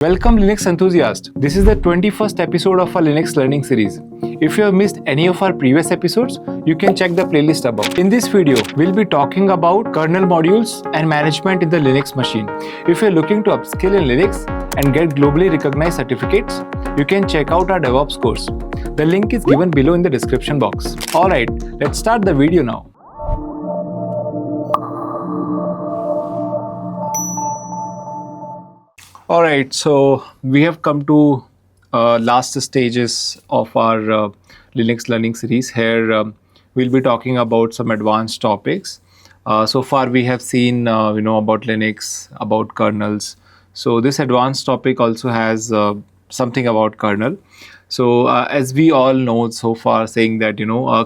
Welcome Linux enthusiast. This is the 21st episode of our Linux learning series. If you have missed any of our previous episodes, you can check the playlist above. In this video, we'll be talking about kernel modules and management in the Linux machine. If you're looking to upskill in Linux and get globally recognized certificates, you can check out our DevOps course. The link is given below in the description box. Alright, let's start the video now. Alright, so we have come to last stages of our Linux learning series. Here we'll be talking about some advanced topics. So far we have seen about Linux, about kernels. So this advanced topic also has something about kernel. So as we all know so far, saying that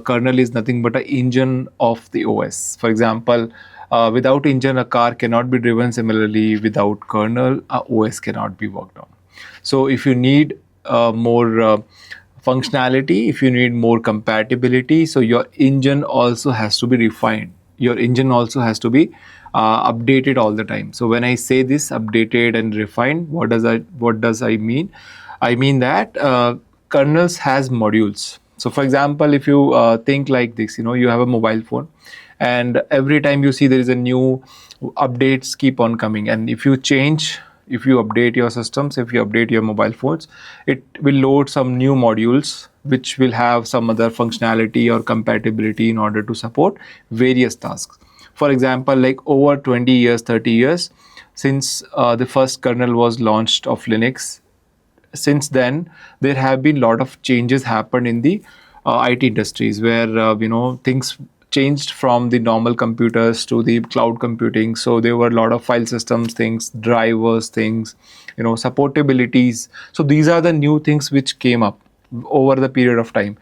kernel is nothing but an engine of the OS. For example, without engine, a car cannot be driven. Similarly, without kernel, a OS cannot be worked on. So if you need more functionality, if you need more compatibility, so your engine also has to be refined. Your engine also has to be updated all the time. So when I say this updated and refined, what does I mean? I mean that kernels has modules. So for example, if you think like this, you have a mobile phone, and every time you see there is a new updates keep on coming, and if you update your systems, if you update your mobile phones, it will load some new modules which will have some other functionality or compatibility in order to support various tasks. For example, like over 20 years, 30 years since the first kernel was launched of Linux, since then there have been a lot of changes happened in the IT industries, where things changed from the normal computers to the cloud computing. So there were a lot of file systems things, drivers things, supportabilities. So these are the new things which came up over the period of time.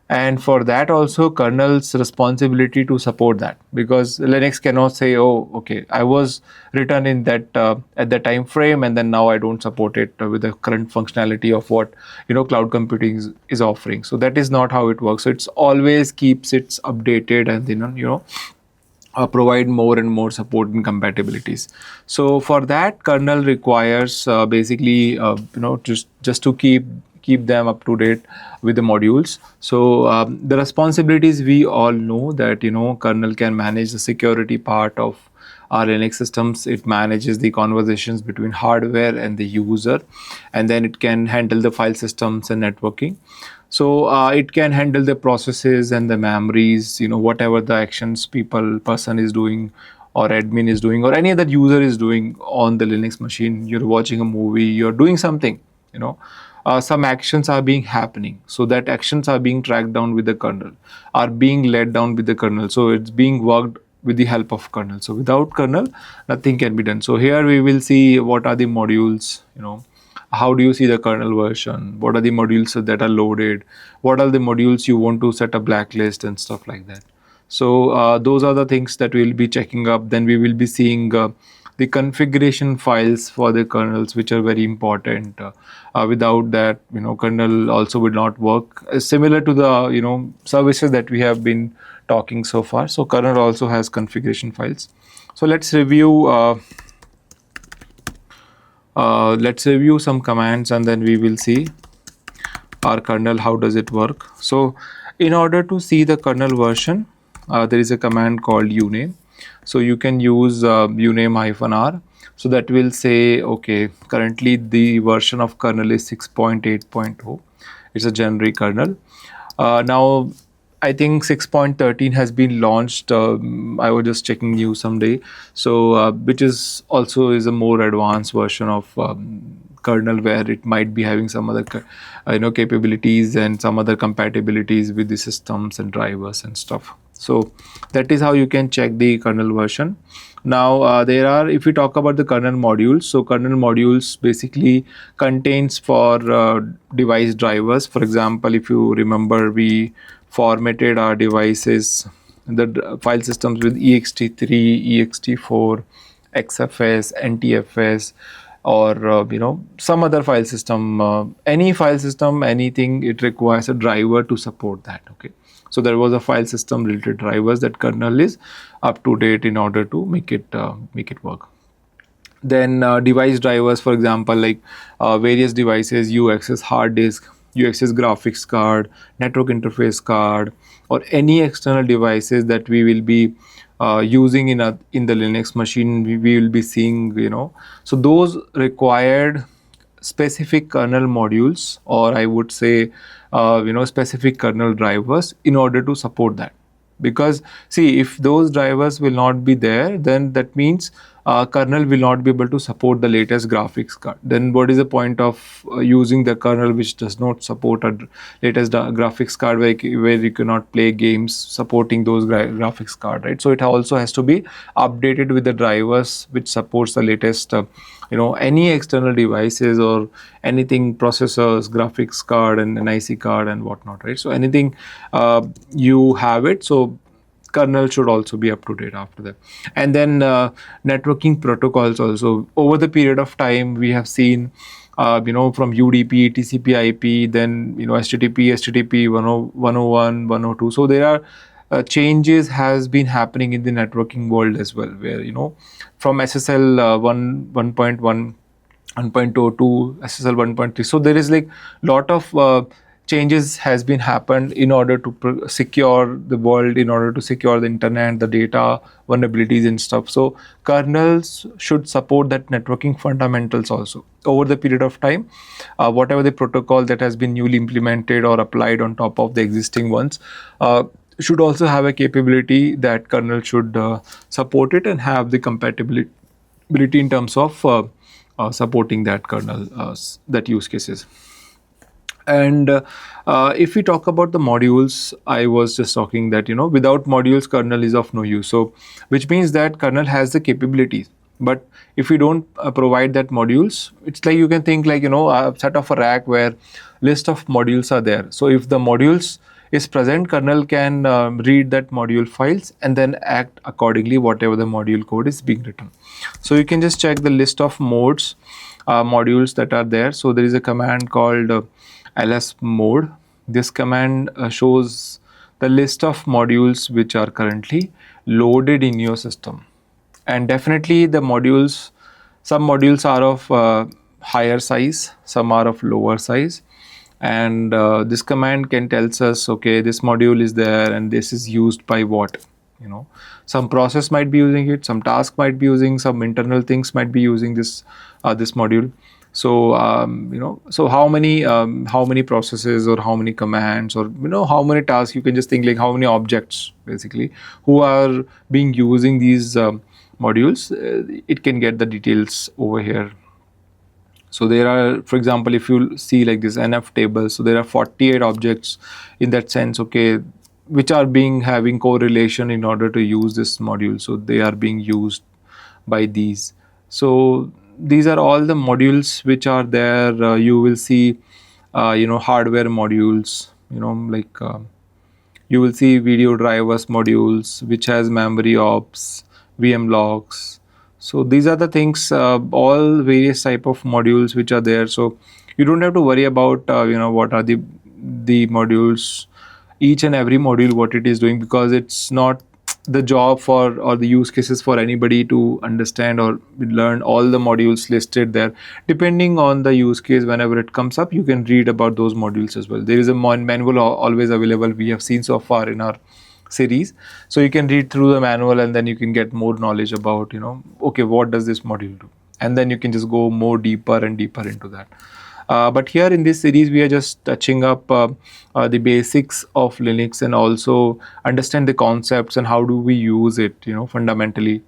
And for that also, kernel's responsibility to support that, because Linux cannot say, oh, okay, I was written in that at the time frame, and then now I don't support it with the current functionality of what cloud computing is offering. So that is not how it works. So it's always keeps it updated, and provide more and more support and compatibilities. So for that, kernel requires basically just to keep them up to date with the modules. So the responsibilities, we all know that kernel can manage the security part of our Linux systems. It manages the conversations between hardware and the user, and then it can handle the file systems and networking. So it can handle the processes and the memories, whatever the actions person is doing, or admin is doing, or any other user is doing on the Linux machine. You're watching a movie, you're doing something, some actions are being happening. So that actions are being tracked down with the kernel, are being led down with the kernel. So it's being worked with the help of kernel. So without kernel, nothing can be done. So here we will see what are the modules, how do you see the kernel version, what are the modules that are loaded, what are the modules you want to set a blacklist and stuff like that. So those are the things that we'll be checking up. Then we will be seeing the configuration files for the kernels, which are very important. Without that, kernel also would not work. Similar to the services that we have been talking so far. So kernel also has configuration files. So let's review some commands, and then we will see our kernel, how does it work. So in order to see the kernel version, there is a command called uname. So you can use uname -r. So that will say, okay, currently the version of kernel is 6.8.0. It's a generic kernel. Now I think 6.13 has been launched. I was just checking news someday. So which is also a more advanced version of kernel, where it might be having some other capabilities and some other compatibilities with the systems and drivers and stuff. So that is how you can check the kernel version. Now if we talk about the kernel modules, so kernel modules basically contains for device drivers. For example, if you remember, we formatted our devices, the file systems, with ext3, ext4, xfs, ntfs, or some other file system. Any file system, anything, it requires a driver to support that. Okay. So there was a file system related drivers that kernel is up to date in order to make it work. Then device drivers, for example, like various devices, you access hard disk, you access graphics card, network interface card, or any external devices that we will be using in the Linux machine. We will be seeing, so those required specific kernel modules, or I would say specific kernel drivers in order to support that. Because see, if those drivers will not be there, then that means kernel will not be able to support the latest graphics card. Then what is the point of using the kernel which does not support a latest graphics card, where you cannot play games supporting those graphics card, right? So it also has to be updated with the drivers which supports the latest any external devices or anything, processors, graphics card, and an IC card and whatnot, right? So anything you have it, so kernel should also be up to date after that. And then networking protocols also, over the period of time we have seen from UDP, TCP, IP, then HTTP, HTTP 101, 102. So there are changes has been happening in the networking world as well, where from SSL 1.1, 1.2 to SSL 1.3. So there is like lot of changes has been happened in order to secure the world, in order to secure the internet, the data, vulnerabilities and stuff. So kernels should support that networking fundamentals also over the period of time. Whatever the protocol that has been newly implemented or applied on top of the existing ones should also have a capability that kernel should support it and have the compatibility in terms of supporting that kernel, that use cases. And if we talk about the modules, I was just talking that without modules kernel is of no use. So which means that kernel has the capabilities, but if we don't provide that modules, it's like you can think like a set of a rack where list of modules are there. So if the modules is present, kernel can read that module files and then act accordingly whatever the module code is being written. So you can just check the list of modules that are there. So there is a command called ls mode. This command shows the list of modules which are currently loaded in your system. And definitely the modules, some modules are of higher size, some are of lower size. And this command can tells us, okay, this module is there and this is used by what, some process might be using it, some task might be using, some internal things might be using this module. So so how many processes or how many commands or how many tasks, you can just think like how many objects basically who are being using these modules. It can get the details over here. So there are, for example, if you see like this NF table, so there are 48 objects in that sense, okay, which are having correlation in order to use this module. So they are being used by these. So these are all the modules which are there. You will see hardware modules, you will see video drivers modules which has memory ops, VM logs. So these are the things, all various type of modules which are there. So you don't have to worry about what are the modules, each and every module what it is doing, because it's not the job for or the use cases for anybody to understand or learn all the modules listed there. Depending on the use case, whenever it comes up, you can read about those modules as well. There is a manual always available, we have seen so far in our series. So you can read through the manual and then you can get more knowledge about okay, what does this module do, and then you can just go more deeper and deeper into that. But here in this series we are just touching up the basics of Linux and also understand the concepts and how do we use it fundamentally.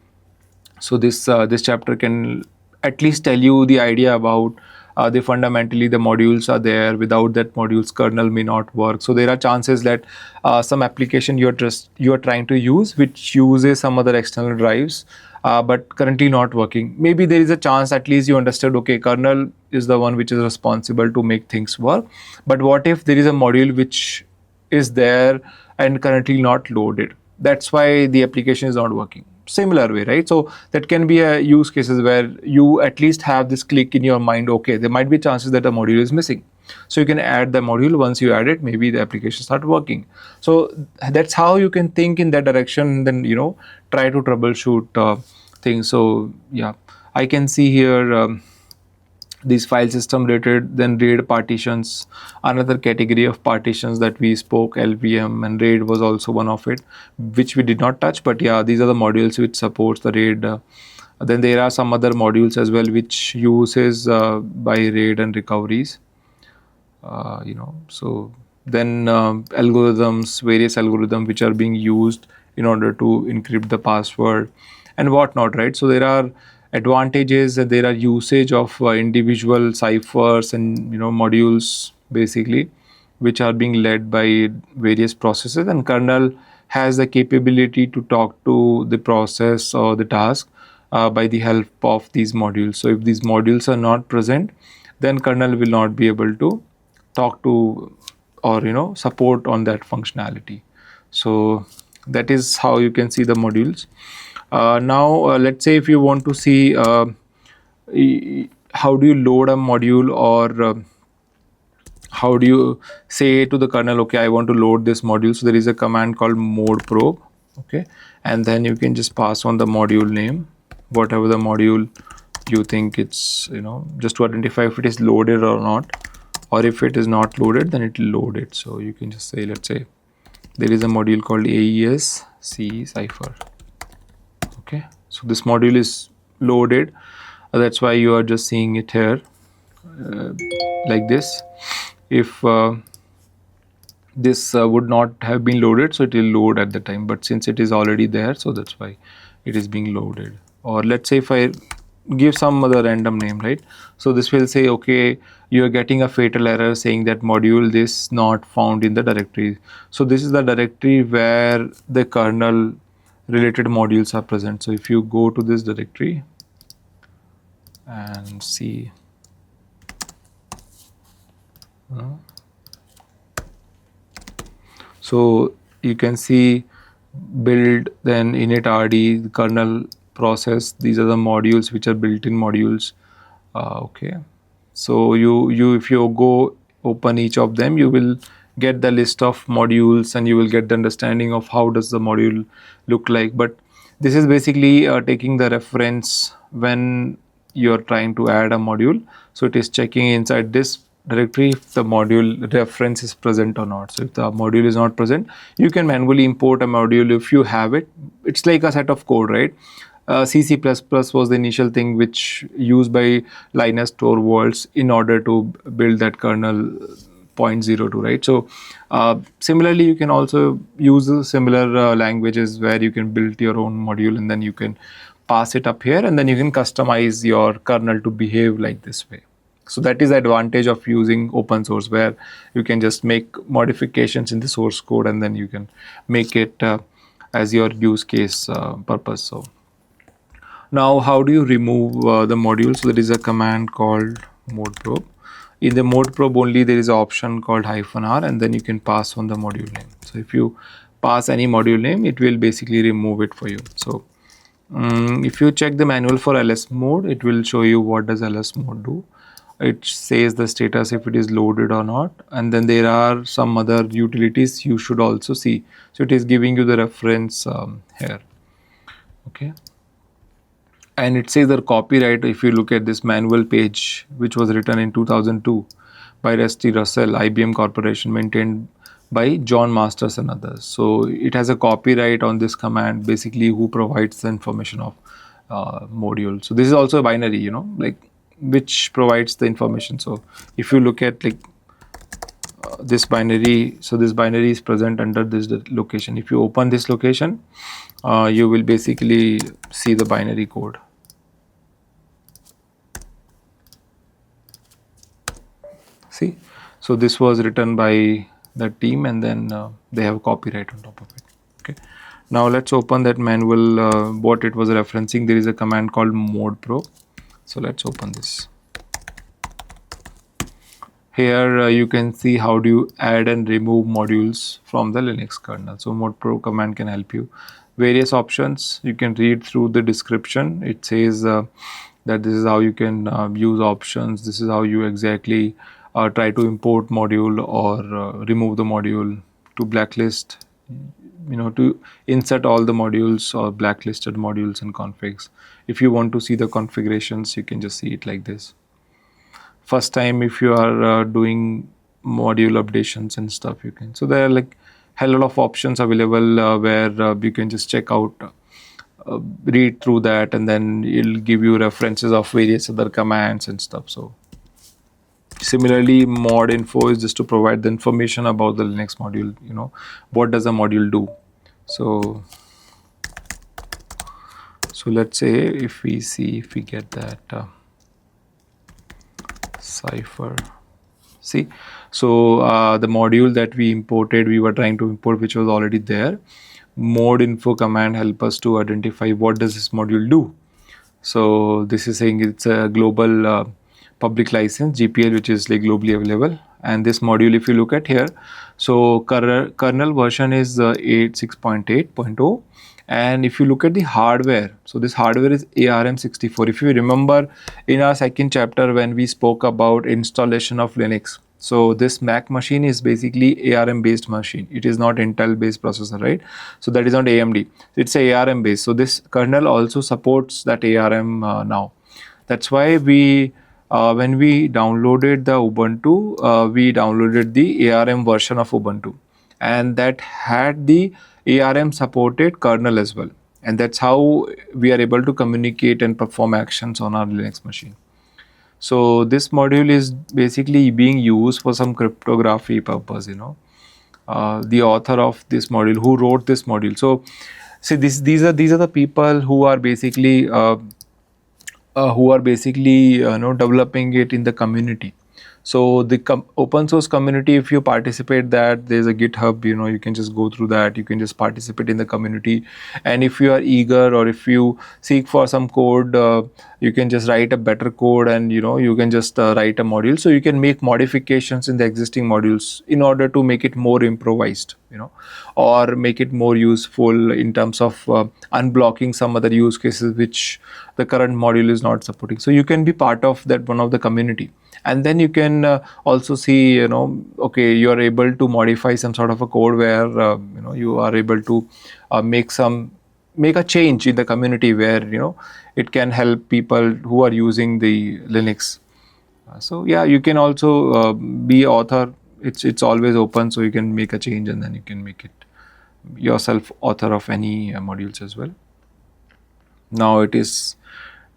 So this chapter can at least tell you the idea about the fundamentally the modules are there. Without that modules kernel may not work. So there are chances that some application you are trying to use which uses some other external drives but currently not working. Maybe there is a chance at least you understood, okay, kernel is the one which is responsible to make things work. But what if there is a module which is there and currently not loaded? That's why the application is not working. Similar way, right? So that can be a use cases where you at least have this click in your mind, okay, there might be chances that a module is missing. So you can add the module. Once you add it, maybe the application start working. So that's how you can think in that direction, then try to troubleshoot things. So yeah, I can see here these file system related, then RAID partitions, another category of partitions that we spoke, LVM, and RAID was also one of it, which we did not touch, but yeah, these are the modules which supports the RAID. Then there are some other modules as well which uses by RAID and recoveries, so then algorithms, various algorithms which are being used in order to encrypt the password and whatnot, right? So there are advantages, and there are usage of individual ciphers and modules basically, which are being led by various processes, and kernel has the capability to talk to the process or the task by the help of these modules. So if these modules are not present, then kernel will not be able to talk to or support on that functionality. So that is how you can see the modules. Now let's say if you want to see how do you load a module, or how do you say to the kernel, okay, I want to load this module. So there is a command called mode probe, okay, and then you can just pass on the module name, whatever the module you think it's, just to identify if it is loaded or not, or if it is not loaded, then it will load it. So you can just say, let's say there is a module called AES C cipher. Okay, so this module is loaded. That's why you are just seeing it here like this. If this would not have been loaded, so it will load at the time, but since it is already there, so that's why it is being loaded. Or let's say if I give some other random name, right? So this will say, okay, you are getting a fatal error saying that module this not found in the directory. So this is the directory where the kernel related modules are present. So if you go to this directory and see, so you can see build, then init rd, the kernel process. These are the modules which are built-in modules. Okay, so you if you go open each of them, you will get the list of modules and you will get the understanding of how does the module look like. But this is basically taking the reference when you are trying to add a module. So it is checking inside this directory if the module reference is present or not. So if the module is not present, you can manually import a module if you have it. It's like a set of code, right? C++ was the initial thing which used by Linus Torvalds in order to build that kernel 0.02, right? So similarly, you can also use similar languages where you can build your own module and then you can pass it up here, and then you can customize your kernel to behave like this way. So that is the advantage of using open source, where you can just make modifications in the source code and then you can make it as your use case purpose. So now how do you remove the module? So there is a command called mode probe. In the mode probe only there is an option called -r, and then you can pass on the module name. So if you pass any module name, it will basically remove it for you. So if you check the manual for ls mode, it will show you what does ls mode do. It says the status if it is loaded or not, and then there are some other utilities you should also see. So it is giving you the reference here. Okay, and it says the copyright. If you look at this manual page, which was written in 2002 by Rusty Russell, IBM Corporation, maintained by John Masters and others. So it has a copyright on this command, basically who provides the information of module. So this is also a binary, like which provides the information. So if you look at like this binary, so this binary is present under this location. If you open this location, you will basically see the binary code. See, so this was written by the team, and then they have copyright on top of it. Okay, now let's open that manual. What it was referencing, there is a command called mode probe. So let's open this. Here you can see how do you add and remove modules from the Linux kernel. So mode probe command can help you. Various options, you can read through the description. It says that this is how you can use options. This is how you exactly try to import module or remove the module, to blacklist to insert all the modules or blacklisted modules and configs. If you want to see the configurations, you can just see it like this. First time if you are doing module updations and stuff, you can. So there are like hell lot of options available where you can just check out, read through that, and then it'll give you references of various other commands and stuff. So similarly, mod info is just to provide the information about the Linux module, what does a module do. So let's say if we get that cipher. See, so the module that we imported, we were trying to import, which was already there. Mod info command help us to identify what does this module do. So this is saying it's a global public license, GPL, which is like globally available. And this module, if you look at here, so kernel version is 8.6.8.0. And if you look at the hardware, so this hardware is ARM64. If you remember in our second chapter when we spoke about installation of Linux, so this Mac machine is basically ARM based machine. It is not Intel based processor, right? So that is not AMD. It's a ARM based. So this kernel also supports that ARM now. That's why we when we downloaded the Ubuntu, we downloaded the ARM version of Ubuntu, and that had the ARM supported kernel as well. And that's how we are able to communicate and perform actions on our Linux machine. So this module is basically being used for some cryptography purpose, the author of this module, who wrote this module. So see, these are the people who are basically developing it in the community. So the open source community, if you participate that, there's a GitHub, you can just go through that, you can just participate in the community. And if you are eager or if you seek for some code, you can just write a better code, and you can just write a module. So you can make modifications in the existing modules in order to make it more improvised, or make it more useful in terms of unblocking some other use cases which the current module is not supporting. So you can be part of that, one of the community. And then you can also see, okay, you are able to modify some sort of a code where, you are able to make a change in the community where, it can help people who are using the Linux. So yeah, you can also be author. It's always open, so you can make a change and then you can make it yourself author of any modules as well. Now it is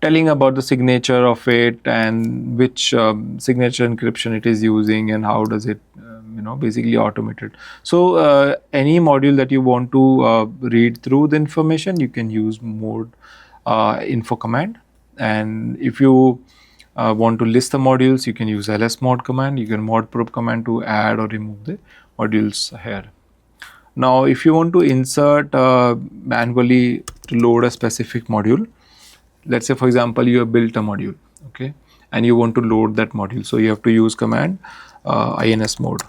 telling about the signature of it and which signature encryption it is using and how does it basically automate it. So any module that you want to read through the information, you can use mod info command. And if you want to list the modules, you can use lsmod command. You can mod probe command to add or remove the modules here. Now if you want to insert manually to load a specific module, let's say for example you have built a module, okay, and you want to load that module, so you have to use command insmod,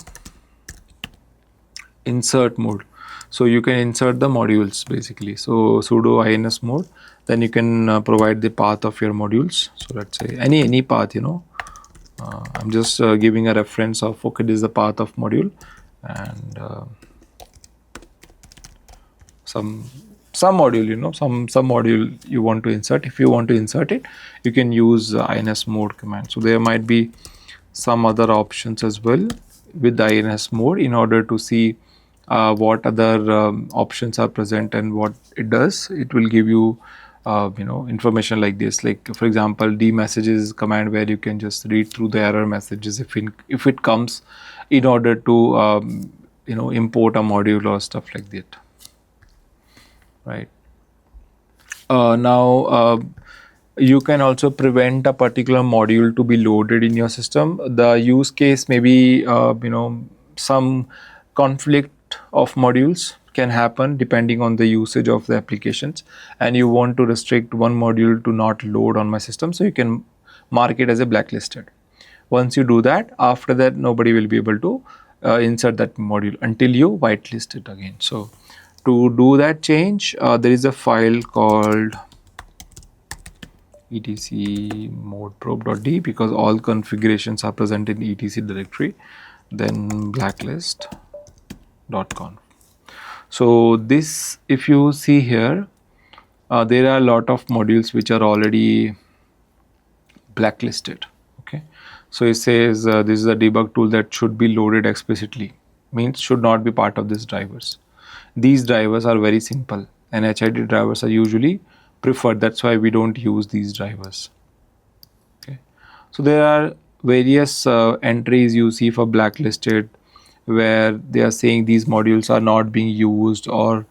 insert mode. So you can insert the modules basically. So sudo insmod, then you can provide the path of your modules. So let's say any path, I'm just giving a reference of, okay, this is the path of module, and some module, some module you want to insert. If you want to insert it, you can use insmod command. So there might be some other options as well with the insmod in order to see what other options are present and what it does. It will give you information like this, like for example dmessages command, where you can just read through the error messages if it comes, in order to import a module or stuff like that. Right. Now you can also prevent a particular module to be loaded in your system. The use case may be some conflict of modules can happen depending on the usage of the applications, and you want to restrict one module to not load on my system, so you can mark it as a blacklisted. Once you do that, after that nobody will be able to insert that module until you whitelist it again. So to do that change, there is a file called etc modeprobe.d, because all configurations are present in etc directory, then blacklist.conf. So this, if you see here, there are a lot of modules which are already blacklisted. Okay, so it says this is a debug tool that should be loaded explicitly, means should not be part of these drivers. These drivers are very simple, and HID drivers are usually preferred. That's why we don't use these drivers. Okay, so there are various entries you see for blacklisted, where they are saying these modules are not being used, or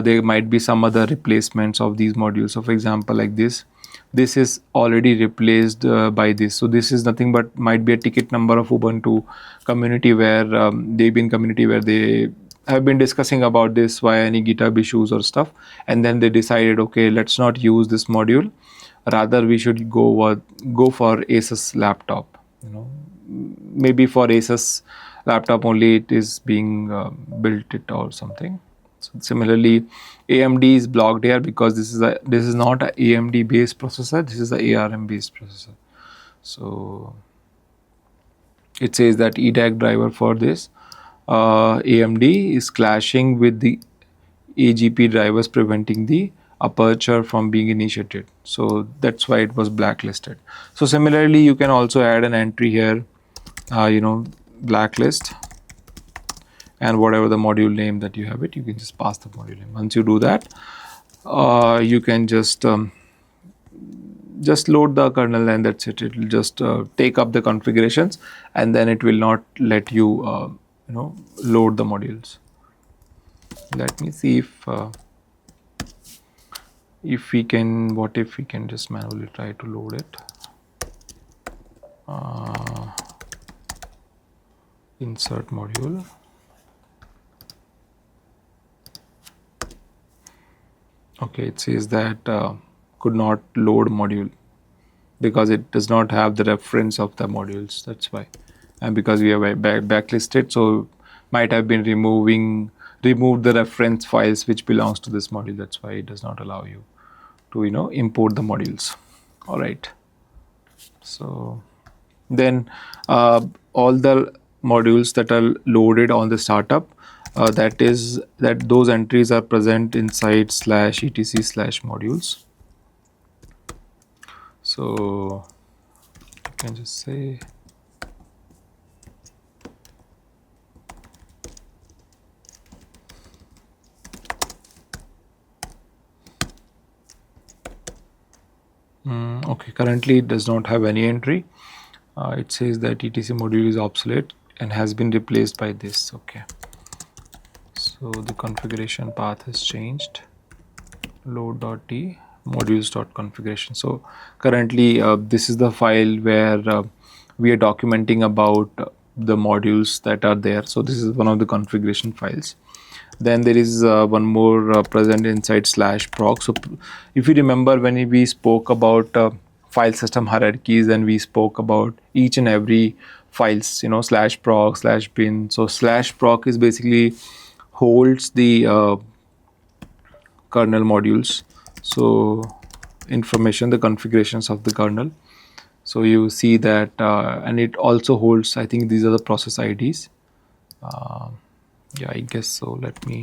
there might be some other replacements of these modules. So for example, like this is already replaced by this. So this is nothing but might be a ticket number of Ubuntu community, where Debian community, where they have been discussing about this via any GitHub issues or stuff, and then they decided, okay, let's not use this module, rather we should go for Asus laptop. Maybe for Asus laptop only it is being built it or something. So similarly, AMD is blocked here because this is not a AMD based processor. This is a ARM based processor. So it says that EDAC driver for this AMD is clashing with the AGP drivers, preventing the aperture from being initiated. So that's why it was blacklisted. So similarly, you can also add an entry here, blacklist, and whatever the module name that you have it, you can just pass the module name. Once you do that, you can just load the kernel, and that's it. It will just take up the configurations, and then it will not let you load the modules. Let me see if we can, what if we can just manually try to load it. Insert module. Okay, it says that could not load module because it does not have the reference of the modules. That's why, and because we have backlisted, so might have been removed the reference files which belongs to this module. That's why it does not allow you to import the modules. All right. So then all the modules that are loaded on the startup, those entries are present inside /etc/modules. So you can just say okay, currently it does not have any entry. It says that etc module is obsolete and has been replaced by this. Okay, so the configuration path has changed. Load.t modules.configuration. So currently this is the file where we are documenting about the modules that are there. So this is one of the configuration files. Then there is one more present inside /proc. So if you remember, when we spoke about file system hierarchies, and we spoke about each and every files, /proc /bin. So /proc is basically holds the kernel modules, so information, the configurations of the kernel. So you see that, and it also holds, I think these are the process IDs. Yeah, I guess so. Let me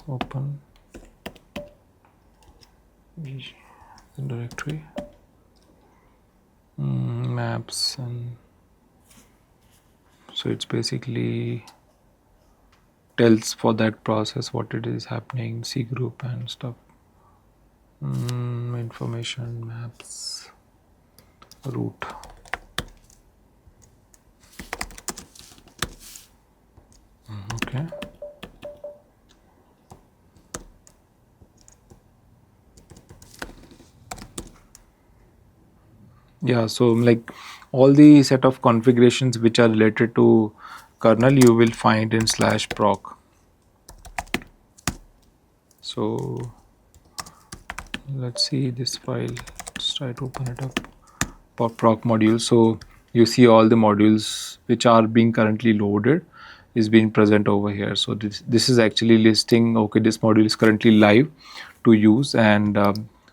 open the directory, maps, and so it's basically tells for that process what it is happening, C group and stuff. Information, maps, root. Okay. Yeah, so like all the set of configurations which are related to kernel you will find in /proc. So let's see this file. Let's try to open it up. For proc module, so you see all the modules which are being currently loaded is being present over here. So this is actually listing, okay, this module is currently live to use, and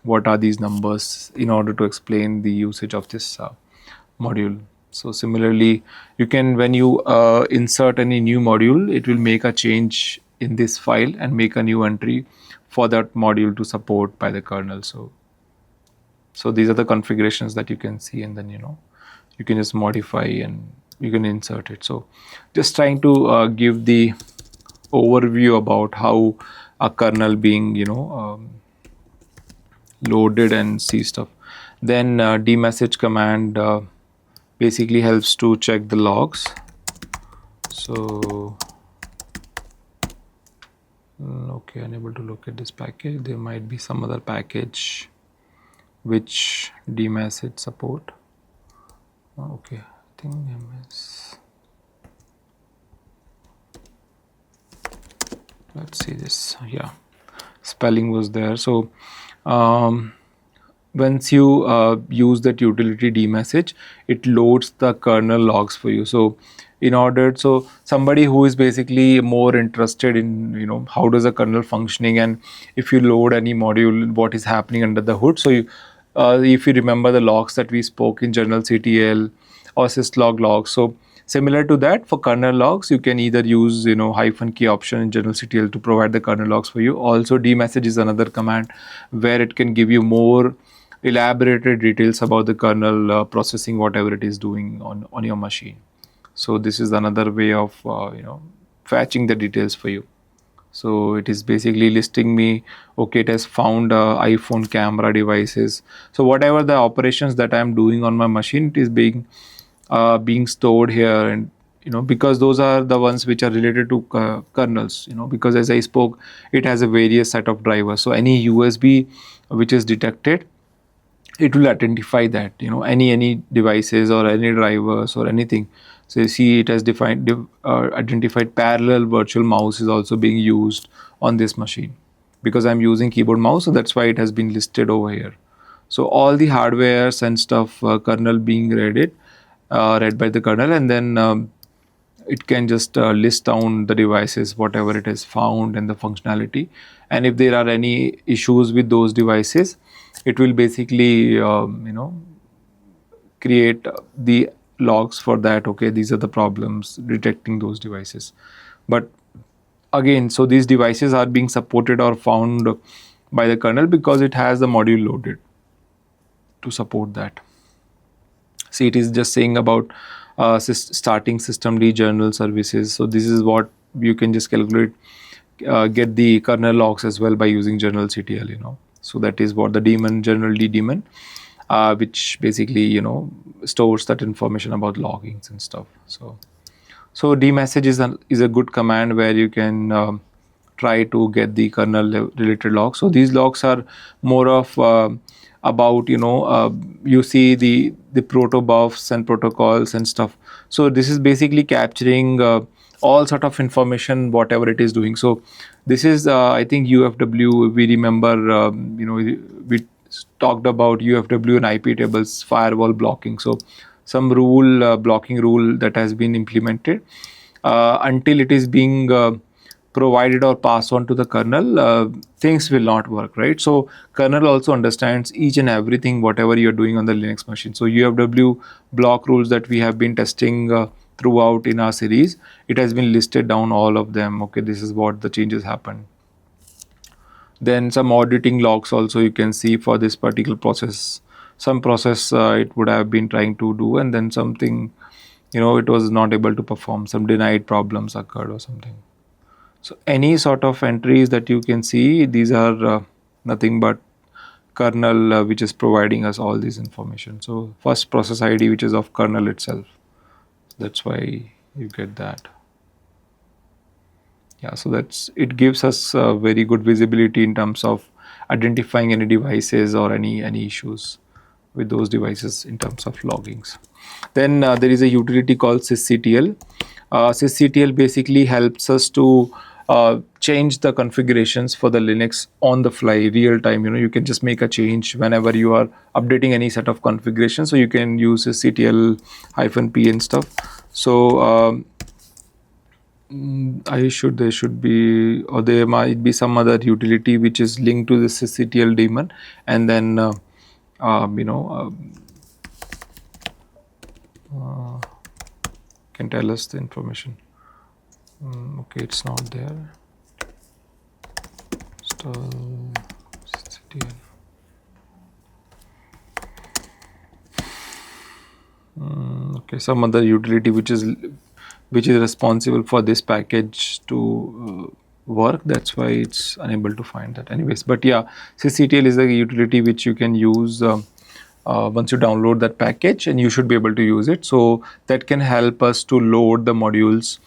what are these numbers in order to explain the usage of this module. So similarly, you can, when you insert any new module, it will make a change in this file and make a new entry for that module to support by the kernel. So these are the configurations that you can see, and then you can just modify and you can insert it. So just trying to give the overview about how a kernel being loaded and see stuff. Then dmessage command basically helps to check the logs. So okay, unable to locate this package. There might be some other package which dmessage support. Okay, I think ms. Let's see this. Yeah, spelling was there. So once you use that utility dmessage, it loads the kernel logs for you. So so somebody who is basically more interested in how does a kernel functioning, and if you load any module, what is happening under the hood. So if you remember the logs that we spoke in general CTL or syslog logs, so similar to that, for kernel logs, you can either use -k option in general CTL to provide the kernel logs for you. Also, dmessage is another command where it can give you more elaborated details about the kernel processing whatever it is doing on your machine. So this is another way of fetching the details for you. So it is basically listing me, okay, it has found iPhone camera devices. So whatever the operations that I'm doing on my machine, it is being stored here, and because those are the ones which are related to kernels, because as I spoke, it has a various set of drivers. So any USB which is detected, it will identify that any devices or any drivers or anything. So you see, it has identified parallel virtual mouse is also being used on this machine, because I'm using keyboard mouse, so that's why it has been listed over here. So all the hardwares and stuff, kernel being read by the kernel, and then it can just list down the devices, whatever it has found, and the functionality. And if there are any issues with those devices, it will basically create the logs for that. Okay, these are the problems detecting those devices. But again, so these devices are being supported or found by the kernel because it has the module loaded to support that. See, it is just saying about starting systemd journal services. So this is what you can just calculate, get the kernel logs as well by using general CTL. So that is what the daemon, general daemon, which basically stores that information about loggings and stuff. So dmessage is a good command where you can try to get the kernel related logs. So these logs are more of about you see the protobufs and protocols and stuff. So this is basically capturing all sort of information whatever it is doing. So this is I think UFW. We remember we talked about UFW and IP tables firewall blocking. So some rule blocking rule that has been implemented until it is being provided or passed on to the kernel, things will not work, right? So kernel also understands each and everything whatever you're doing on the Linux machine. So UFW block rules that we have been testing throughout in our series, it has been listed down all of them. Okay, this is what the changes happened. Then some auditing logs also you can see for this particular process. Some process it would have been trying to do, and then something it was not able to perform, some denied problems occurred or something. So any sort of entries that you can see, these are nothing but kernel which is providing us all this information. So first process ID which is of kernel itself, that's why you get that. Yeah, so it gives us very good visibility in terms of identifying any devices or any issues with those devices in terms of loggings. Then there is a utility called sysctl. Sysctl basically helps us to change the configurations for the Linux on the fly, real time. You can just make a change whenever you are updating any set of configuration. So you can use sysctl-p and stuff. So there should be, or there might be some other utility which is linked to the sysctl daemon, and then can tell us the information. Okay, it's not there. CTL. Okay, some other utility which is responsible for this package to work. That's why it's unable to find that. Anyways, but yeah, sysctl is a utility which you can use once you download that package, and you should be able to use it. So that can help us to load the modules,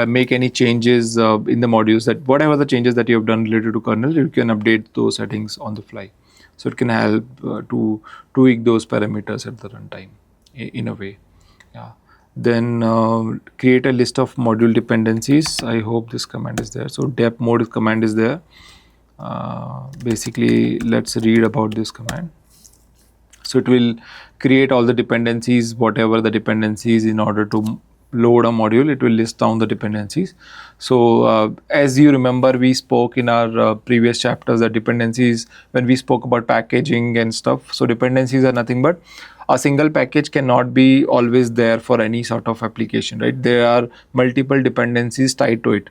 make any changes in the modules, that whatever the changes that you have done related to kernel, you can update those settings on the fly. So it can help to tweak those parameters at the runtime in a way. Yeah. Then create a list of module dependencies. I hope this command is there. So dep mode command is there. Basically, let's read about this command. So it will create all the dependencies, whatever the dependencies, in order to load a module. It will list down the dependencies. So as you remember, we spoke in our previous chapters that dependencies, when we spoke about packaging and stuff, so dependencies are nothing but a single package cannot be always there for any sort of application, right? There are multiple dependencies tied to it.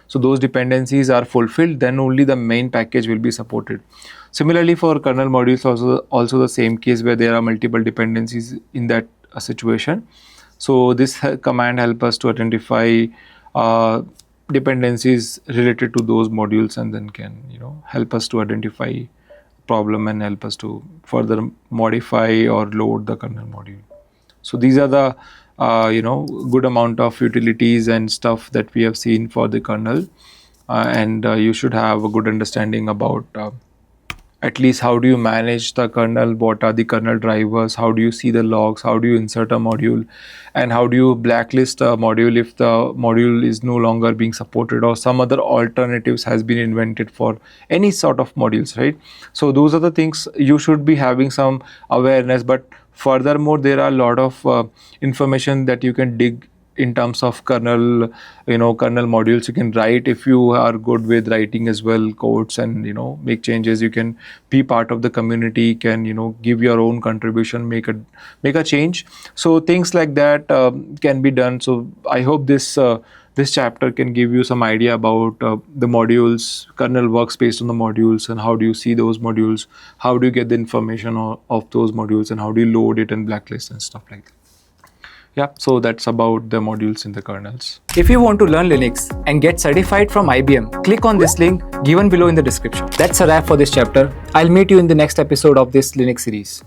So those dependencies are fulfilled, then only the main package will be supported. Similarly, for kernel modules, also the same case, where there are multiple dependencies in that situation. So this command helps us to identify dependencies related to those modules, and then can help us to identify problem and help us to further modify or load the kernel module. So these are the good amount of utilities and stuff that we have seen for the kernel, and you should have a good understanding about at least how do you manage the kernel, what are the kernel drivers, how do you see the logs, how do you insert a module, and how do you blacklist a module if the module is no longer being supported or some other alternatives has been invented for any sort of modules, right? So those are the things you should be having some awareness. But furthermore, there are a lot of information that you can dig in terms of kernel, kernel modules. You can write, if you are good with writing as well, codes, and make changes. You can be part of the community, can give your own contribution, make a change. So things like that can be done. So I hope this chapter can give you some idea about the modules. Kernel works based on the modules, and how do you see those modules, how do you get the information of those modules, and how do you load it and blacklist and stuff like that. Yeah, so that's about the modules in the kernels. If you want to learn Linux and get certified from IBM, click on this link given below in the description. That's a wrap for this chapter. I'll meet you in the next episode of this Linux series.